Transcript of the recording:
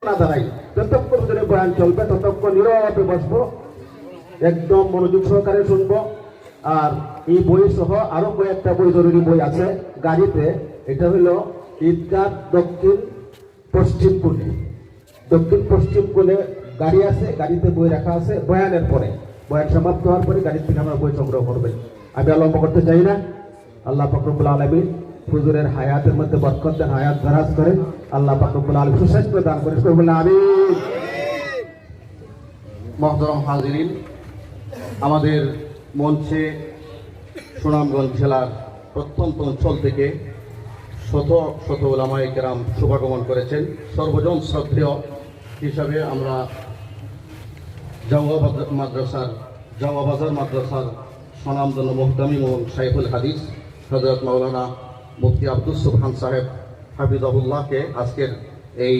না দাঁড়াই, যতক্ষণ ধরে বয়ান চলবে ততক্ষণ নীরবে বসবো, একদম মনোযোগ সহকারে শুনবো। আর এই বই সহ আরো কয়েকটা বই, জরুরি বই আছে গাড়িতে। এটা হলো ঈদগাহ দক্ষিণ পশ্চিম কোণে গাড়ি আছে, গাড়িতে বই রাখা আছে। বয়ানের পরে, বয়ান সমাপ্ত হওয়ার পরে গাড়ি থেকে আমরা বই সংগ্রহ করবেন। আমি লম্বা করতে চাই না। আল্লাহ পাক রব্বুল আলামিন হুজুরের হায়াতের মধ্যে বরকত দেন, হায়াত দারাজ করেন। আল্লাহ পাক রব্বুল আলামিন সুস্বাস্থ্য দান করেন, বলে আমিন। মহতরম হাজিরিন, আমাদের মঞ্চে সুনামগঞ্জ জেলার প্রত্যন্ত অঞ্চল থেকে শত শত ওলামায়ে কেরাম শুভাগমন করেছেন। সর্বজন শ্রদ্ধেয় হিসাবে আমরা জাওয়া বাজার মাদ্রাসার স্বনামধন্য মুহতামিম এবং শাইখুল হাদিস হযরত মাওলানা মুফতি আব্দুস সুবহান সাহেব হাফিজাহুল্লাহকে আজকের এই